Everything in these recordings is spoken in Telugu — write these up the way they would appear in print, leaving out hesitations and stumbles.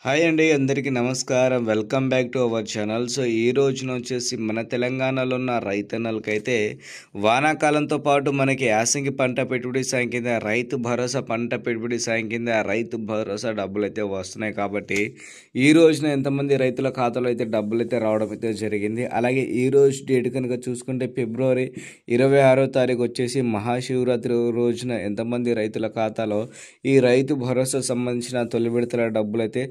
హాయ్ అండి, అందరికీ నమస్కారం. Welcome back to our channel. So ఈ రోజున వచ్చేసి మన తెలంగాణలో ఉన్న రైతన్నలకైతే వానాకాలంతో పాటు మనకి యాసంగి పంట పెట్టుబడి సాయం కింద రైతు భరోసా పంట పెట్టుబడి సాయం కింద రైతు భరోసా డబ్బులు అయితే వస్తున్నాయి. కాబట్టి ఈ రోజున ఎంతమంది రైతుల ఖాతాలో అయితే డబ్బులు అయితే రావడం అయితే జరిగింది. అలాగే ఈ రోజు డేట్ కనుక చూసుకుంటే ఫిబ్రవరి 26వ తారీఖు వచ్చేసి మహాశివరాత్రి రోజున ఎంతమంది రైతుల ఖాతాలో ఈ రైతు భరోసా సంబంధించిన తొలి విడతల డబ్బులు అయితే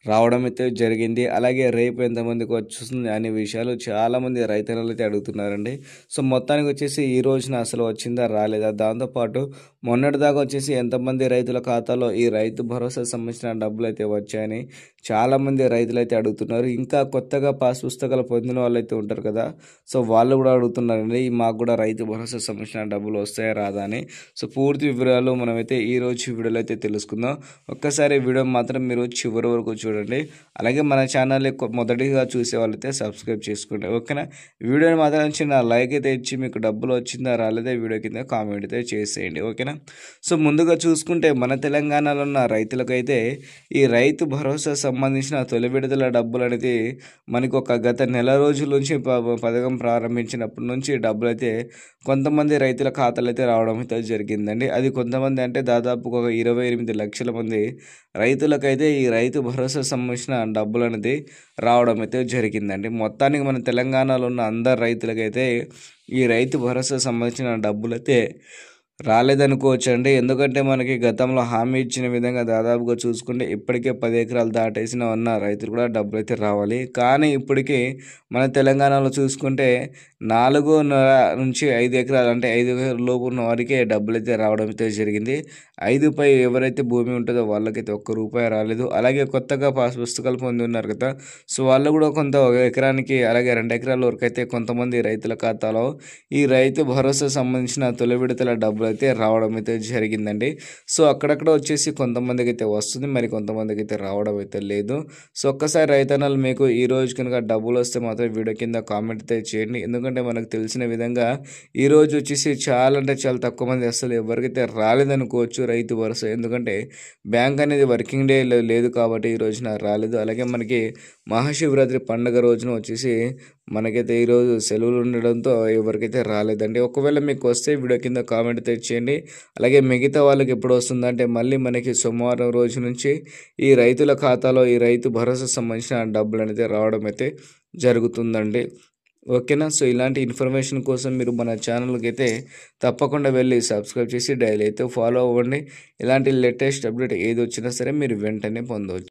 రావడం అయితే జరిగింది. అలాగే రేపు ఎంతమందికి వచ్చేస్తుంది అనే విషయాలు చాలామంది రైతన్నలు అయితే అడుగుతున్నారండి. సో మొత్తానికి వచ్చేసి ఈ రోజున అసలు వచ్చిందా రాలేదా, దాంతోపాటు మొన్నటిదాకా వచ్చేసి ఎంతమంది రైతుల ఖాతాలో ఈ రైతు భరోసా సంబంధించిన డబ్బులు అయితే వచ్చాయని చాలామంది రైతులు అయితే అడుగుతున్నారు. ఇంకా కొత్తగా పాస్ పుస్తకాలు పొందిన వాళ్ళు అయితే ఉంటారు కదా, సో వాళ్ళు కూడా అడుగుతున్నారండి మాకు కూడా రైతు భరోసా సంబంధించిన డబ్బులు వస్తాయా రాదా అని. సో పూర్తి వివరాలు మనమైతే ఈ రోజు వీడియోలో అయితే తెలుసుకుందాం. ఒక్కసారి వీడియో మాత్రం మీరు చివరి వరకు చూడండి. అలాగే మన ఛానల్ని మొదటిగా చూసే వాళ్ళైతే సబ్స్క్రైబ్ చేసుకోండి, ఓకేనా. వీడియోని మాత్రం చిన్న లైక్ అయితే ఇచ్చి మీకు డబ్బులు వచ్చిందా రాలేదా వీడియో కింద కామెంట్ అయితే చేసేయండి, ఓకేనా. సో ముందుగా చూసుకుంటే మన తెలంగాణలో ఉన్న రైతులకైతే ఈ రైతు భరోసా సంబంధించిన తొలి విడతల డబ్బులు అనేది మనకు ఒక గత నెల రోజుల నుంచి పథకం ప్రారంభించినప్పటి నుంచి డబ్బులు అయితే కొంతమంది రైతుల ఖాతాలు అయితే రావడం అయితే జరిగిందండి. అది కొంతమంది అంటే దాదాపు ఒక 28 లక్షల మంది రైతులకైతే ఈ రైతు భరోసా సంబంధించిన డబ్బులు అనేది రావడం అయితే జరిగిందండి. మొత్తానికి మన తెలంగాణలో ఉన్న అందరు రైతులకైతే ఈ రైతు భరోసా సంబంధించిన డబ్బులు అయితే రాలేదనుకోవచ్చు అండి. ఎందుకంటే మనకి గతంలో హామీ ఇచ్చిన విధంగా దాదాపుగా చూసుకుంటే ఇప్పటికే 10 ఎకరాలు దాటేసిన ఉన్న రైతులు కూడా డబ్బులు అయితే రావాలి. కానీ ఇప్పటికీ మన తెలంగాణలో చూసుకుంటే 4.5 నుంచి 5 ఎకరాలు అంటే 5 ఎకరాల లోపు ఉన్న వారికే డబ్బులు అయితే రావడం అయితే జరిగింది. 5పై ఎవరైతే భూమి ఉంటుందో వాళ్ళకైతే ఒక్క రూపాయి రాలేదు. అలాగే కొత్తగా పాస్ పుస్తకాలు పొంది ఉన్నారు కదా, సో వాళ్ళు కూడా కొంత ఎకరానికి అలాగే 2 ఎకరాల వరకు అయితే కొంతమంది రైతుల ఖాతాలో ఈ రైతు భరోసా సంబంధించిన తొలి విడతల డబ్బులు అయితే రావడం అయితే జరిగిందండి. సో అక్కడక్కడ వచ్చేసి కొంతమందికి అయితే వస్తుంది, మరి కొంతమందికి అయితే రావడం అయితే లేదు. సో ఒక్కసారి రైతన్నలు మీకు ఈ రోజు కనుక డబ్బులు వస్తే మాత్రం వీడియో కింద కామెంట్ అయితే చేయండి. ఎందుకంటే మనకు తెలిసిన విధంగా ఈ రోజు వచ్చేసి చాలా అంటే చాలా తక్కువ మంది అసలు ఎవరికైతే రాలేదనుకోవచ్చు రైతు భరోసా. ఎందుకంటే బ్యాంక్ అనేది వర్కింగ్ డే లేదు కాబట్టి ఈ రోజున రాలేదు. అలాగే మనకి మహాశివరాత్రి పండుగ రోజున వచ్చేసి మనకైతే ఈరోజు సెలవులు ఉండడంతో ఎవరికైతే రాలేదండి. ఒకవేళ మీకు వస్తే వీడియో కింద కామెంట్ అయితే చేయండి. అలాగే మిగతా వాళ్ళకి ఎప్పుడు వస్తుందంటే మళ్ళీ మనకి సోమవారం రోజు నుంచి ఈ రైతుల ఖాతాలో ఈ రైతు భరోసా సంబంధించిన డబ్బులు అనేది రావడం అయితే జరుగుతుందండి, ఓకేనా. సో ఇలాంటి ఇన్ఫర్మేషన్ కోసం మీరు మన ఛానల్కి అయితే తప్పకుండా వెళ్ళి సబ్స్క్రైబ్ చేసి డైలీ అయితే ఫాలో అవ్వండి. ఇలాంటి లేటెస్ట్ అప్డేట్ ఏది వచ్చినా సరే మీరు వెంటనే పొందవచ్చు.